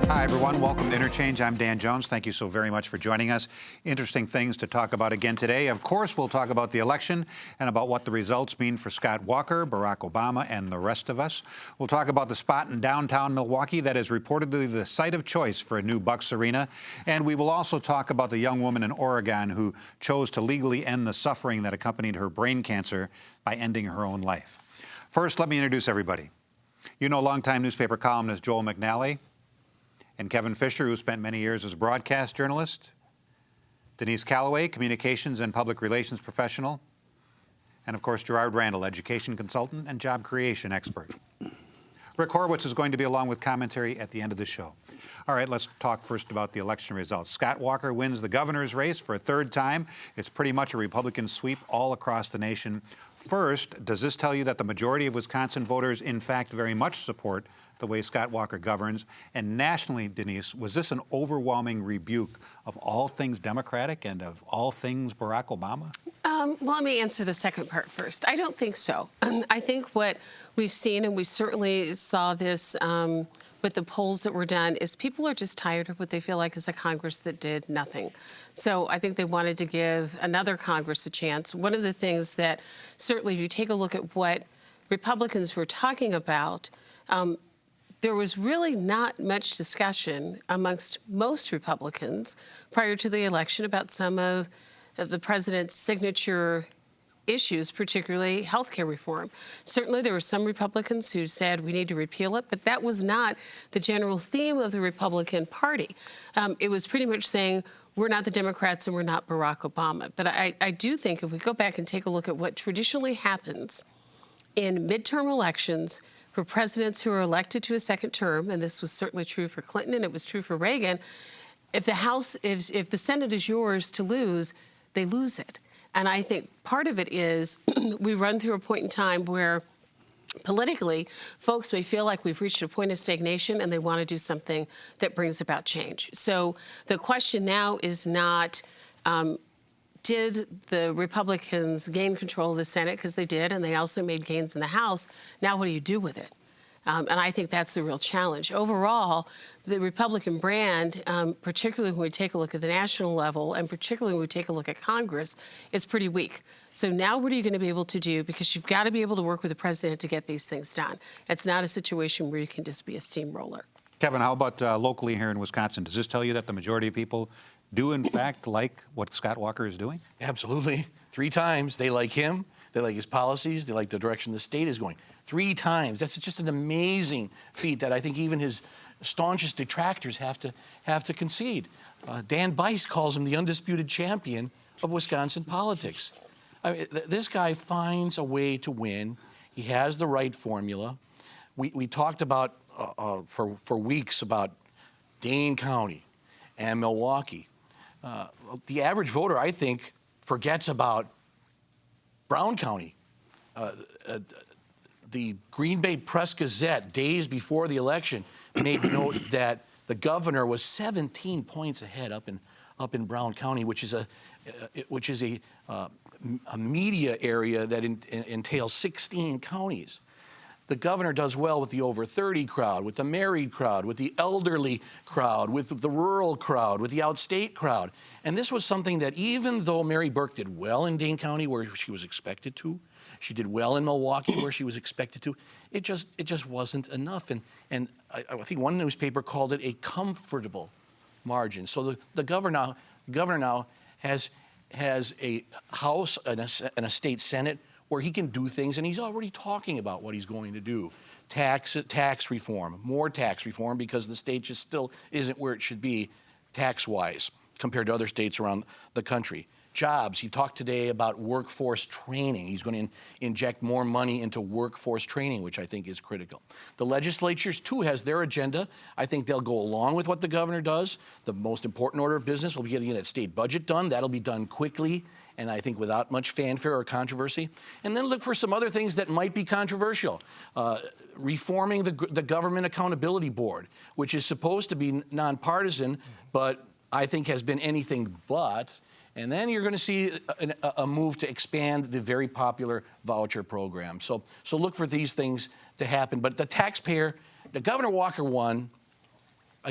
Hi, everyone. Welcome to Interchange. I'm Dan Jones. Thank you so very much for joining us. Interesting things to talk about again today. Of course, we'll talk about the election and about what the results mean for Scott Walker, Barack Obama, and the rest of us. We'll talk about the spot in downtown Milwaukee that is reportedly the site of choice for a new Bucks arena. And we will also talk about the young woman in Oregon who chose to legally end the suffering that accompanied her brain cancer by ending her own life. First, let me introduce everybody. You know longtime newspaper columnist Joel McNally, and Kevin Fischer, who spent many years as a broadcast journalist, Denise Callaway, communications and public relations professional, and of course, Gerard Randall, education consultant and job creation expert. Rick Horowitz is going to be along with commentary at the end of the show. All right, let's talk first about the election results. Scott Walker wins the governor's race for a third time. It's pretty much a Republican sweep all across the nation. First, does this tell you that the majority of Wisconsin voters, in fact, very much support the way Scott Walker governs? And nationally, Denise, was this an overwhelming rebuke of all things Democratic and of all things Barack Obama? Well, let me answer the second part first. I don't think so. I think what we've seen, and we certainly saw this with the polls that were done, is people are just tired of what they feel like is a Congress that did nothing. So I think they wanted to give another Congress a chance. One of the things that certainly, if you take a look at what Republicans were talking about, there was really not much discussion amongst most Republicans prior to the election about some of the president's signature issues, particularly health care reform. Certainly, there were some Republicans who said we need to repeal it, but that was not the general theme of the Republican Party. It was pretty much saying we're not the Democrats and we're not Barack Obama. But I do think if we go back and take a look at what traditionally happens in midterm elections for presidents who are elected to a second term, and this was certainly true for Clinton and it was true for Reagan, if the House, if the Senate is yours to lose, they lose it. And I think part of it is we run through a point in time where politically, folks may feel like we've reached a point of stagnation and they want to do something that brings about change. So the question now is not, did the Republicans gain control of the Senate? Because they did, and they also made gains in the House. Now what do you do with it? And I think that's the real challenge. Overall, the Republican brand, particularly when we take a look at the national level, and particularly when we take a look at Congress, is pretty weak. So now what are you going to be able to do? Because you've got to be able to work with the president to get these things done. It's not a situation where you can just be a steamroller. Kevin, how about locally here in Wisconsin? Does this tell you that the majority of people do, in fact, like what Scott Walker is doing? Absolutely. 3 times. They like him. They like his policies. They like the direction the state is going. 3 times. That's just an amazing feat that I think even his staunchest detractors have to concede. Dan Bice calls him the undisputed champion of Wisconsin politics. I mean, this guy finds a way to win. He has the right formula. We talked about for weeks about Dane County and Milwaukee. The average voter, I think, forgets about Brown County. The Green Bay Press-Gazette, days before the election, made note that the governor was 17 points ahead up in Brown County, which is a media area that entails 16 counties. The governor does well with the over 30 crowd, with the married crowd, with the elderly crowd, with the rural crowd, with the outstate crowd. And this was something that even though Mary Burke did well in Dane County where she was expected to, she did well in Milwaukee where she was expected to, it just wasn't enough. And I think one newspaper called it a comfortable margin. So the governor now has a House and a state Senate where he can do things, and he's already talking about what he's going to do. Tax reform, more tax reform, because the state just still isn't where it should be tax-wise compared to other states around the country. Jobs, he talked today about workforce training. He's going to inject more money into workforce training, which I think is critical. The legislatures, too, has their agenda. I think they'll go along with what the governor does. The most important order of business will be getting that state budget done. That'll be done quickly, and I think without much fanfare or controversy. And then look for some other things that might be controversial. Reforming the Government Accountability Board, which is supposed to be nonpartisan, but I think has been anything but. And then you're going to see a move to expand the very popular voucher program. So look for these things to happen. But the taxpayer, the Governor Walker won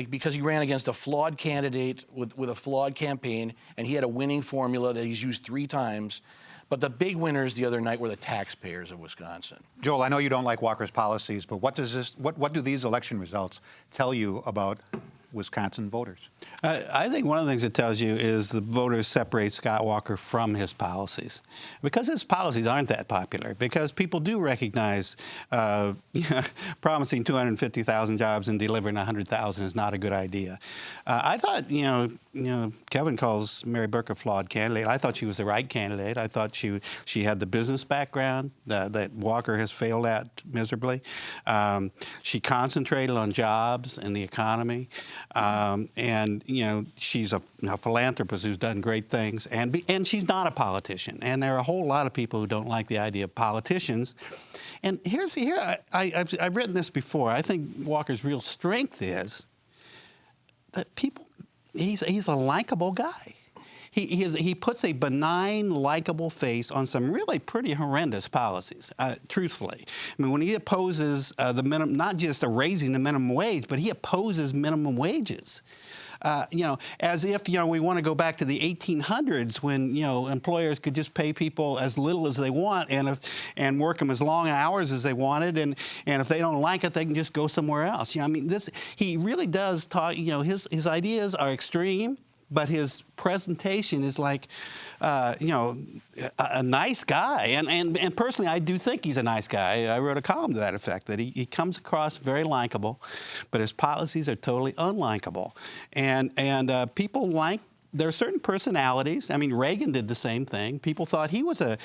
because he ran against a flawed candidate with a flawed campaign, and he had a winning formula that he's used 3 times. But the big winners the other night were the taxpayers of Wisconsin. Joel, I know you don't like Walker's policies, but what do these election results tell you about Wisconsin voters? I think one of the things it tells you is the voters separate Scott Walker from his policies, because his policies aren't that popular, because people do recognize promising 250,000 jobs and delivering 100,000 is not a good idea. I thought, Kevin calls Mary Burke a flawed candidate. I thought she was the right candidate. I thought she had the business background that Walker has failed at miserably. She concentrated on jobs and the economy. And she's a philanthropist who's done great things, and she's not a politician. And there are a whole lot of people who don't like the idea of politicians. And I've written this before. I think Walker's real strength is that he's a likable guy. He puts a benign, likable face on some really pretty horrendous policies, truthfully. I mean, when he opposes the minimum, not just raising the minimum wage, but he opposes minimum wages. As if, we want to go back to the 1800s when, employers could just pay people as little as they want and work them as long hours as they wanted. And if they don't like it, they can just go somewhere else. He really does talk, his ideas are extreme, but his presentation is like, a nice guy. And personally, I do think he's a nice guy. I wrote a column to that effect, that he comes across very likable, but his policies are totally unlikable. And people there are certain personalities. I mean, Reagan did the same thing. People thought he was a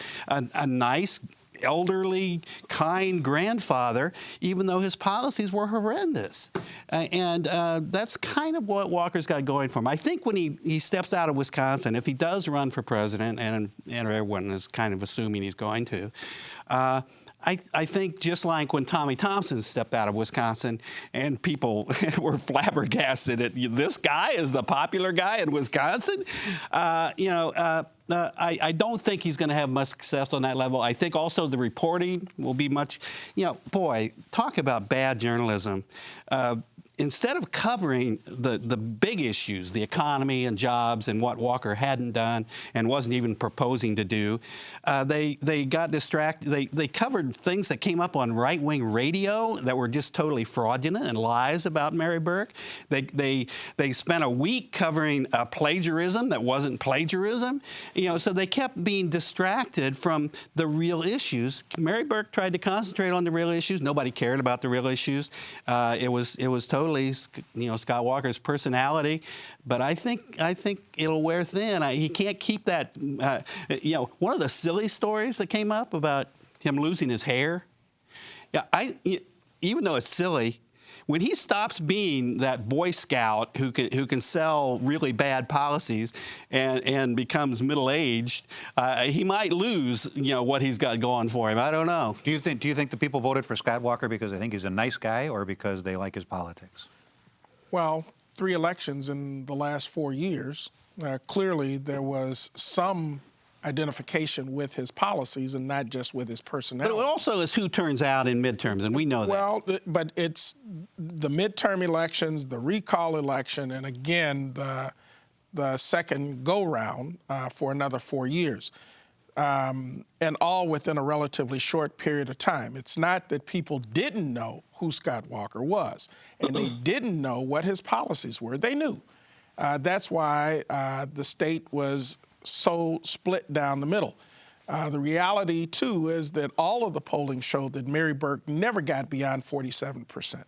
nice, elderly, kind grandfather, even though his policies were horrendous. That's kind of what Walker's got going for him. I think when he steps out of Wisconsin, if he does run for president, and everyone is kind of assuming he's going to, I think just like when Tommy Thompson stepped out of Wisconsin and people were flabbergasted at this guy is the popular guy in Wisconsin, I don't think he's going to have much success on that level. I think also the reporting will be much, boy, talk about bad journalism. Instead of covering the big issues, the economy and jobs and what Walker hadn't done and wasn't even proposing to do, they got distracted. They covered things that came up on right-wing radio that were just totally fraudulent and lies about Mary Burke. They spent a week covering plagiarism that wasn't plagiarism. So they kept being distracted from the real issues. Mary Burke tried to concentrate on the real issues. Nobody cared about the real issues. It was totally, Scott Walker's personality, but I think it'll wear thin. He can't keep that. One of the silly stories that came up about him losing his hair. Even though it's silly, when he stops being that Boy Scout who can sell really bad policies and becomes middle-aged, he might lose what he's got going for him. I don't know. Do you think the people voted for Scott Walker because they think he's a nice guy or because they like his politics? Well, 3 elections in the last 4 years, clearly there was some identification with his policies and not just with his personality. But it also is who turns out in midterms, and we know that. Well, but it's the midterm elections, the recall election, and again, the second go-round for another 4 years, and all within a relatively short period of time. It's not that people didn't know who Scott Walker was, and they didn't know what his policies were. They knew. That's why the state was so split down the middle. The reality, too, is that all of the polling showed that Mary Burke never got beyond 47%.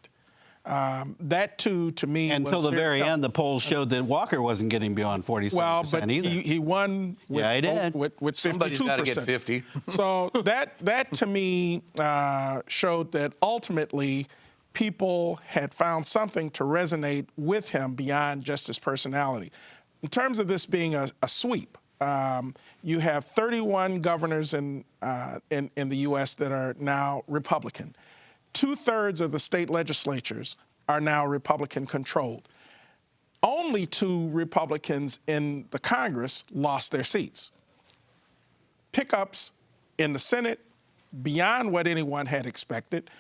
That, too, to me, until the very end, the polls showed that Walker wasn't getting beyond 47% but either. He won with, yeah, he did. with 52%. Somebody's got to get 50. So that to me showed that ultimately people had found something to resonate with him beyond just his personality. In terms of this being a sweep, you have 31 governors in the U.S. that are now Republican. 2/3 of the state legislatures are now Republican-controlled. Only 2 Republicans in the Congress lost their seats. Pickups in the Senate beyond what anyone had expected,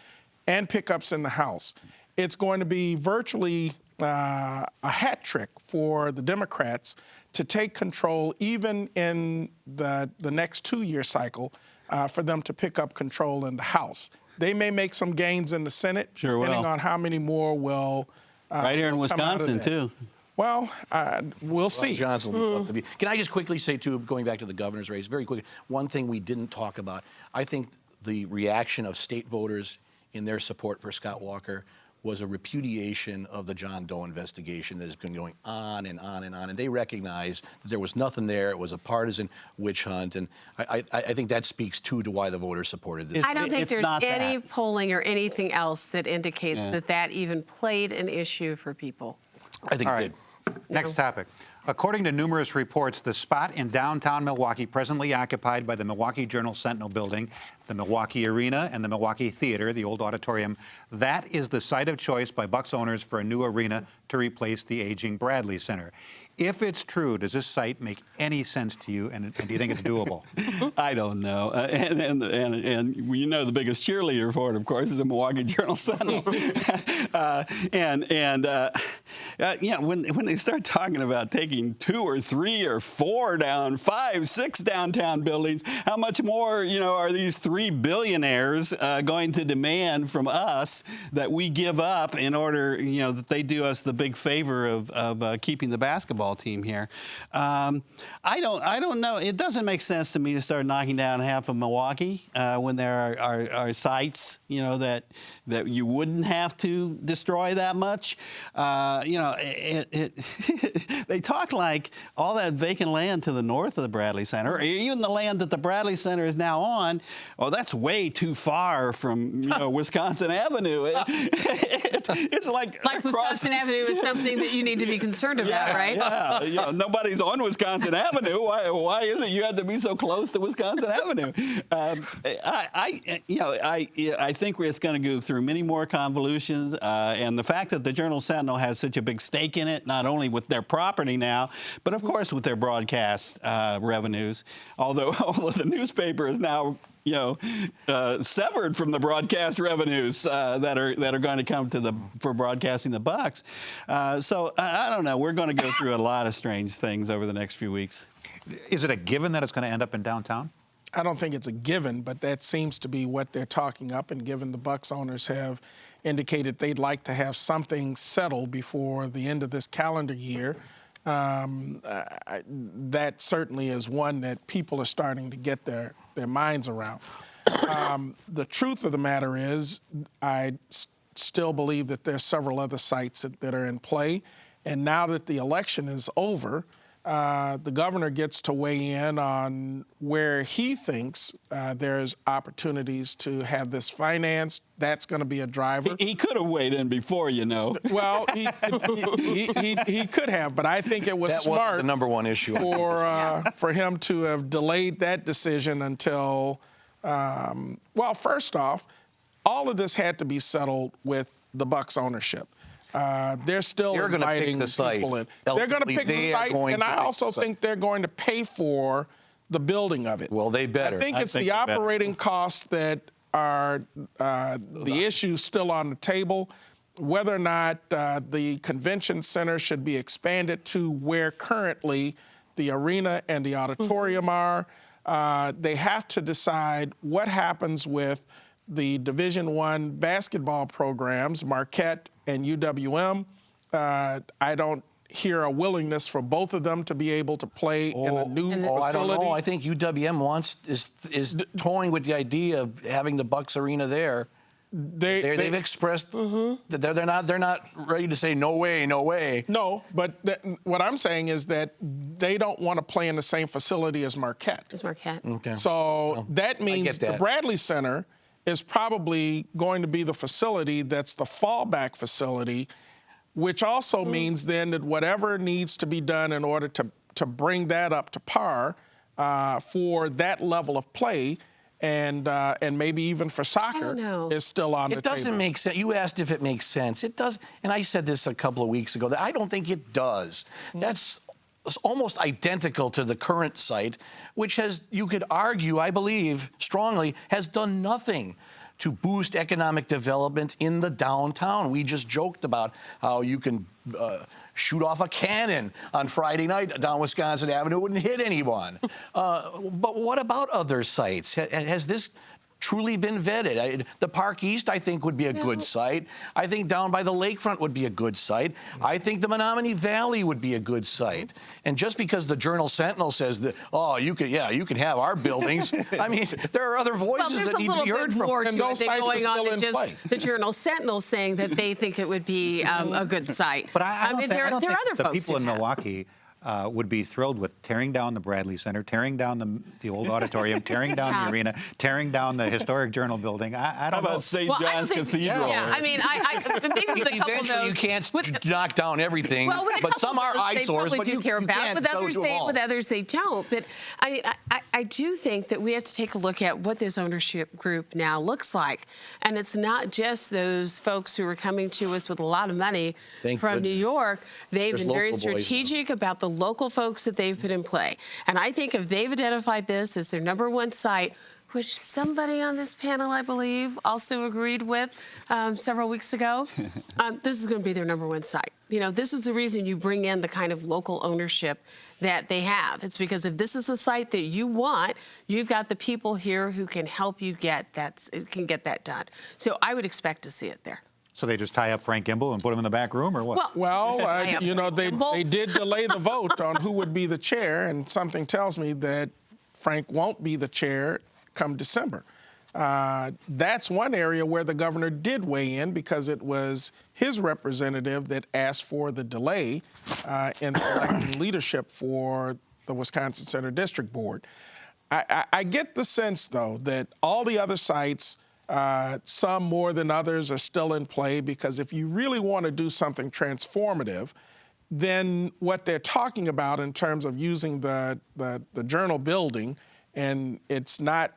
and pickups in the House. It's going to be virtually a hat trick for the Democrats to take control even in the next 2-year cycle for them to pick up control in the House. They may make some gains in the Senate, Sure depending will. on how many more will Right here in will come out of Wisconsin, that. too. Well, we'll see. Johnson will be tough to beat. Can I just quickly say, too, going back to the governor's race, very quickly, one thing we didn't talk about, I think the reaction of state voters in their support for Scott Walker was a repudiation of the John Doe investigation that has been going on and on and on. And they recognize that there was nothing there. It was a partisan witch hunt. And I think that speaks, too, to why the voters supported this. I don't think It's there's not any that. polling or anything else that indicates Yeah. that that even played an issue for people. I think All it right. did. Next topic. According to numerous reports, the spot in downtown Milwaukee presently occupied by the Milwaukee Journal-Sentinel building, the Milwaukee Arena, and the Milwaukee Theater, the old auditorium, that is the site of choice by Bucks owners for a new arena to replace the aging Bradley Center. If it's true, does this site make any sense to you, and do you think it's doable? I don't know. And you know the biggest cheerleader for it, of course, is the Milwaukee Journal-Sentinel. Yeah, when they start talking about taking 2 or 3 or 4 down, 5, 6 downtown buildings, how much more, are these 3 billionaires going to demand from us that we give up in order, that they do us the big favor of keeping the basketball team here? I don't know. It doesn't make sense to me to start knocking down half of Milwaukee when there are sites, that you wouldn't have to destroy that much. They talk like all that vacant land to the north of the Bradley Center, or even the land that the Bradley Center is now on, that's way too far from, Wisconsin Avenue. It's like Wisconsin Avenue is something that you need to be concerned about, right? Yeah, nobody's on Wisconsin Avenue. Why is it you have to be so close to Wisconsin Avenue? I think it's going to go through many more convolutions, and the fact that the Journal-Sentinel has such a big stake in it, not only with their property now, but of course with their broadcast revenues. Although the newspaper is now severed from the broadcast revenues that are going to come for broadcasting the Bucks. So I don't know. We're going to go through a lot of strange things over the next few weeks. Is it a given that it's going to end up in downtown? I don't think it's a given, but that seems to be what they're talking up. And given the Bucks owners have indicated they'd like to have something settled before the end of this calendar year, that certainly is one that people are starting to get their minds around. The truth of the matter is, I still believe that there's several other sites that are in play. And now that the election is over, the governor gets to weigh in on where he thinks there's opportunities to have this financed. That's going to be a driver. He could have weighed in before, Well, he could have, but I think it was smart. That was the #1 issue for him to have delayed that decision until. Well, first off, all of this had to be settled with the Bucks ownership. They're still inviting people in. They're going to pick the site, and I also think they're going to pay for the building of it. Well, they better. I think it's the operating costs that are the issue still on the table. Whether or not the convention center should be expanded to where currently the arena and the auditorium are, they have to decide what happens with the Division I basketball programs, Marquette and UWM. I don't hear a willingness for both of them to be able to play in a new facility. I don't know. I think UWM is toying with the idea of having the Bucks Arena there. They've expressed that they're not ready to say no way, no way. No, but what I'm saying is that they don't want to play in the same facility as Marquette. It's Marquette. Okay. So that means the Bradley Center is probably going to be the facility that's the fallback facility, which also means then that whatever needs to be done in order to bring that up to par for that level of play and maybe even for soccer is still on the table. It doesn't make sense. You asked if it makes sense. It does, and I said this a couple of weeks ago, that I don't think it does. That's almost identical to the current site, which has, you could argue, I believe strongly, has done nothing to boost economic development in the downtown. We just joked about how you can shoot off a cannon on Friday night down Wisconsin Avenue, it wouldn't hit anyone. But what about other sites? Has this truly been vetted? The Park East, I think, would be a good site. I think down by the lakefront would be a good site. I think the Menominee Valley would be a good site. And just because the Journal-Sentinel says that, oh, you can have our buildings, I mean, there are other voices that need to be heard from. And those sites are still in play. The Journal-Sentinel saying that they think it would be a good site. But I don't there are think other the folks people in who have. Milwaukee would be thrilled with tearing down the Bradley Center, tearing down the old auditorium, tearing down the arena, tearing down the historic Journal building. I don't know. How about St. John's Cathedral? Yeah, I mean, maybe with a couple of Eventually, those. you can't knock down everything, Well, with a but couple some of are those they eyesores, probably but do you care about. can't With go others, to them all. with others, they don't. But I mean, I do think that we have to take a look at what this ownership group now looks like, and it's not just those folks who are coming to us with a lot of money Thank from goodness. New York. They've There's been very local boys now. strategic about the local folks that they've put in play. And I think if they've identified this as their #1 site, which somebody on this panel, I believe, also agreed with several weeks ago, this is going to be their #1 site. You know, this is the reason you bring in the kind of local ownership that they have. It's because if this is the site that you want, you've got the people here who can help you get that done. So I would expect to see it there. So they just tie up Frank Gimbel and put him in the back room, or what? Well, you know, they did delay the vote on who would be the chair, and something tells me that Frank won't be the chair come December. That's one area where the governor did weigh in because it was his representative that asked for the delay in selecting leadership for the Wisconsin Center District Board. I get the sense, though, that all the other sites, some more than others, are still in play, because if you really want to do something transformative, then what they're talking about in terms of using the Journal building, and it's not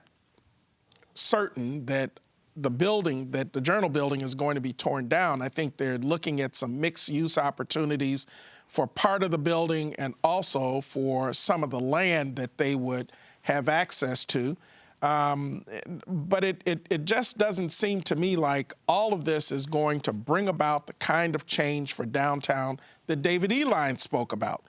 certain that the Journal building is going to be torn down. I think they're looking at some mixed use opportunities for part of the building and also for some of the land that they would have access to. But it just doesn't seem to me like all of this is going to bring about the kind of change for downtown that David Eline spoke about.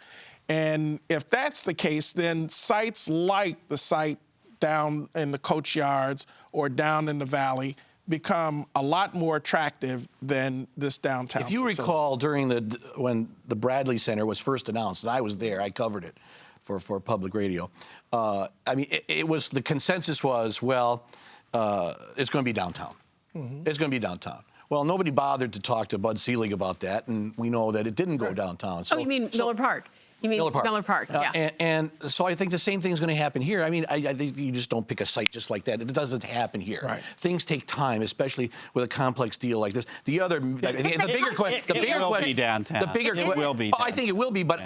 And if that's the case, then sites like the site down in the Coach Yards or down in the Valley become a lot more attractive than this downtown. If you recall, when the Bradley Center was first announced, and I was there, I covered it for public radio. I mean, the consensus was, well, it's going to be downtown. Mm-hmm. It's going to be downtown. Well, nobody bothered to talk to Bud Selig about that, and we know that it didn't go downtown. So, you mean Miller Park? You mean Miller Park, yeah. And so I think the same thing is going to happen here. I mean, I think you just don't pick a site just like that. It doesn't happen here. Right. Things take time, especially with a complex deal like this. The bigger question. It will be downtown. It will be. I think it will be, but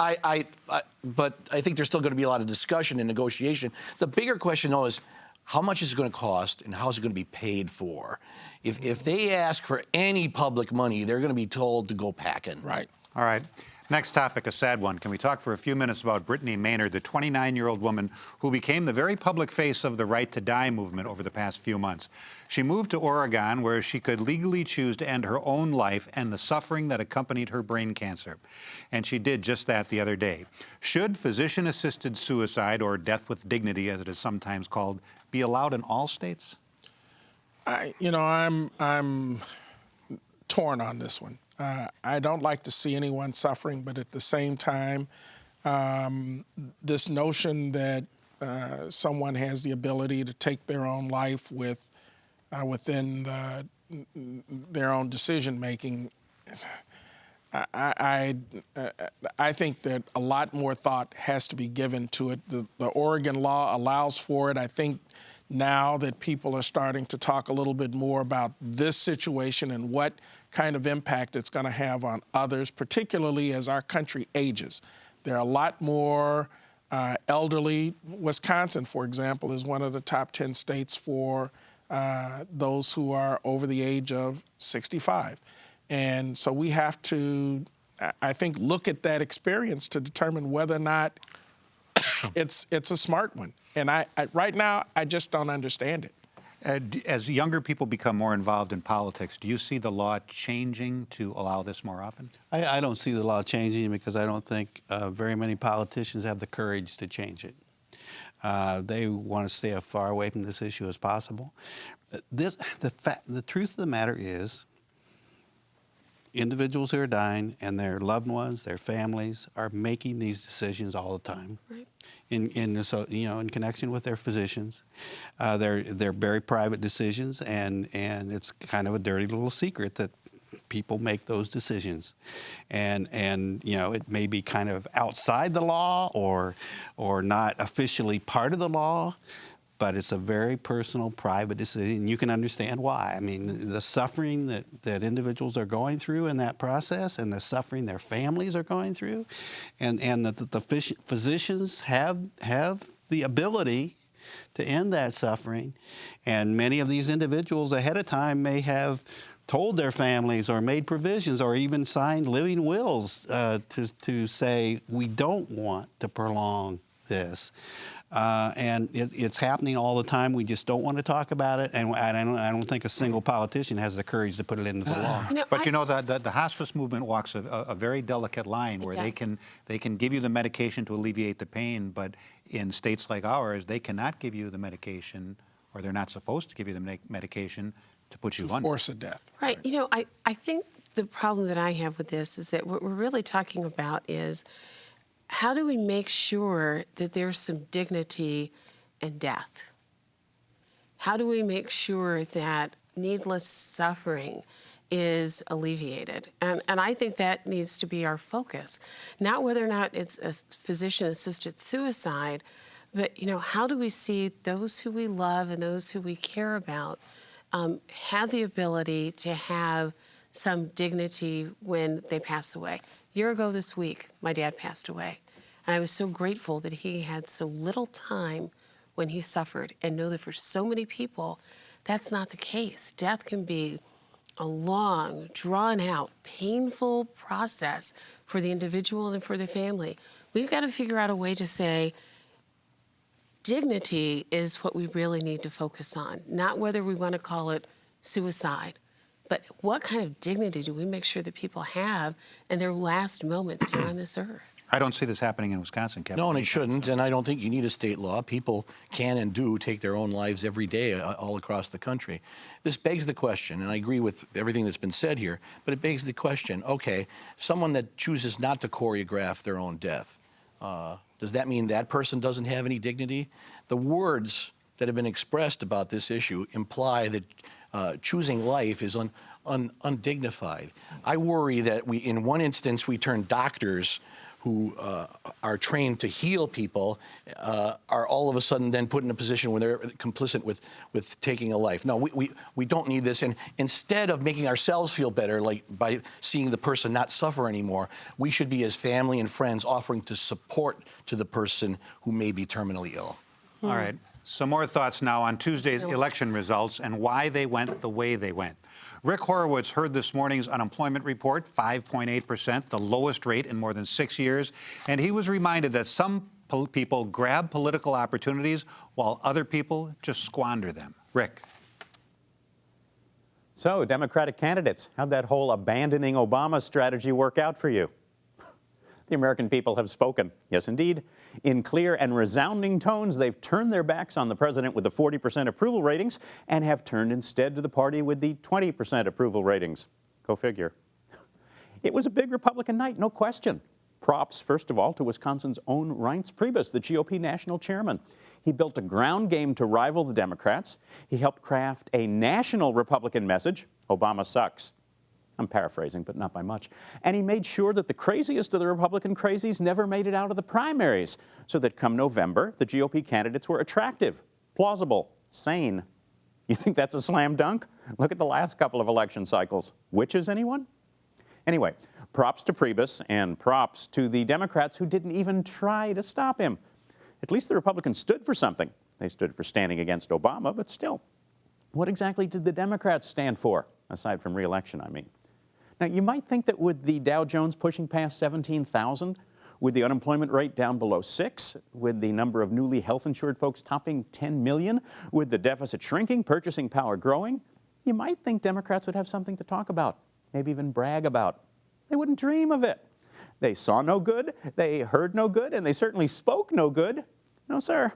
but I think there's still going to be a lot of discussion and negotiation. The bigger question, though, is how much is it going to cost and how is it going to be paid for? If they ask for any public money, they're going to be told to go packing. Right. All right. Next topic, a sad one. Can we talk for a few minutes about Brittany Maynard, the 29-year-old woman who became the very public face of the Right to Die movement over the past few months? She moved to Oregon, where she could legally choose to end her own life and the suffering that accompanied her brain cancer. And she did just that the other day. Should physician-assisted suicide, or death with dignity, as it is sometimes called, be allowed in all states? I'm torn on this one. I don't like to see anyone suffering, but at the same time, this notion that someone has the ability to take their own life within their own decision making, I think that a lot more thought has to be given to it. The Oregon law allows for it. I think now that people are starting to talk a little bit more about this situation and what kind of impact it's going to have on others, particularly as our country ages. There are a lot more elderly. Wisconsin, for example, is one of the top 10 states for those who are over the age of 65. And so we have to, I think, look at that experience to determine whether or not it's a smart one. And right now, I just don't understand it. As younger people become more involved in politics, do you see the law changing to allow this more often? I don't see the law changing because I don't think very many politicians have the courage to change it. They want to stay as far away from this issue as possible. The truth of the matter is, individuals who are dying and their loved ones, their families, are making these decisions all the time. Right. In connection with their physicians. They're very private decisions, and it's kind of a dirty little secret that people make those decisions. And it may be kind of outside the law or not officially part of the law, but it's a very personal, private decision. You can understand why. I mean, the suffering that individuals are going through in that process, and the suffering their families are going through, and that the physicians have the ability to end that suffering. And many of these individuals ahead of time may have told their families or made provisions or even signed living wills to say, we don't want to prolong this. And it's happening all the time. We just don't want to talk about it, and I don't think a single politician has the courage to put it into the law. The hospice movement walks a very delicate line where they can give you the medication to alleviate the pain, but in states like ours, they cannot give you the medication, or they're not supposed to give you the medication to put you under. Force of death. Right. I think the problem that I have with this is that what we're really talking about is, how do we make sure that there's some dignity in death? How do we make sure that needless suffering is alleviated? And I think that needs to be our focus. Not whether or not it's a physician-assisted suicide, but how do we see those who we love and those who we care about have the ability to have some dignity when they pass away? A year ago this week, my dad passed away. And I was so grateful that he had so little time when he suffered, and know that for so many people, that's not the case. Death can be a long, drawn-out, painful process for the individual and for the family. We've got to figure out a way to say, dignity is what we really need to focus on, not whether we want to call it suicide, but what kind of dignity do we make sure that people have in their last moments here on this earth? I don't see this happening in Wisconsin, Kevin. No, and it shouldn't, and I don't think you need a state law. People can and do take their own lives every day all across the country. This begs the question, and I agree with everything that's been said here, but it begs the question, okay, someone that chooses not to choreograph their own death, does that mean that person doesn't have any dignity? The words that have been expressed about this issue imply that choosing life is undignified. I worry that in one instance, we turn doctors who are trained to heal people are all of a sudden then put in a position where they're complicit with taking a life. No, we don't need this. And instead of making ourselves feel better, like by seeing the person not suffer anymore, we should be, as family and friends, offering to support to the person who may be terminally ill. All right. Some more thoughts now on Tuesday's election results and why they went the way they went. Rick Horowitz heard this morning's unemployment report, 5.8%, the lowest rate in more than 6 years. And he was reminded that some people grab political opportunities while other people just squander them. Rick. So, Democratic candidates, how'd that whole abandoning Obama strategy work out for you? The American people have spoken. Yes, indeed. In clear and resounding tones, they've turned their backs on the president with the 40% approval ratings and have turned instead to the party with the 20% approval ratings. Go figure. It was a big Republican night, no question. Props, first of all, to Wisconsin's own Reince Priebus, the GOP national chairman. He built a ground game to rival the Democrats. He helped craft a national Republican message, Obama sucks. I'm paraphrasing, but not by much. And he made sure that the craziest of the Republican crazies never made it out of the primaries, so that come November, the GOP candidates were attractive, plausible, sane. You think that's a slam dunk? Look at the last couple of election cycles. Witches, anyone? Anyway, props to Priebus and props to the Democrats who didn't even try to stop him. At least the Republicans stood for something. They stood for standing against Obama, but still. What exactly did the Democrats stand for, aside from re-election, I mean? Now, you might think that with the Dow Jones pushing past 17,000, With the unemployment rate down below 6, with the number of newly health-insured folks topping 10 million, with the deficit shrinking, purchasing power growing, you might think Democrats would have something to talk about, maybe even brag about. They wouldn't dream of it. They saw no good, they heard no good, and they certainly spoke no good. No, sir.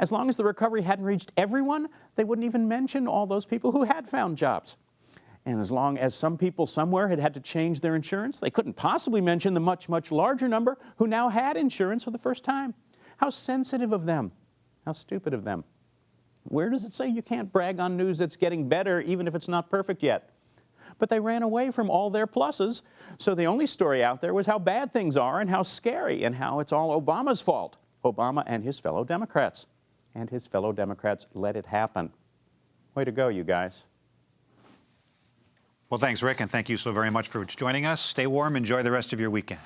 As long as the recovery hadn't reached everyone, they wouldn't even mention all those people who had found jobs. And as long as some people somewhere had had to change their insurance, they couldn't possibly mention the much, much larger number who now had insurance for the first time. How sensitive of them. How stupid of them. Where does it say you can't brag on news that's getting better even if it's not perfect yet? But they ran away from all their pluses, so the only story out there was how bad things are and how scary and how it's all Obama's fault. Obama and his fellow Democrats. And his fellow Democrats let it happen. Way to go, you guys. Well, thanks, Rick, and thank you so very much for joining us. Stay warm. Enjoy the rest of your weekend.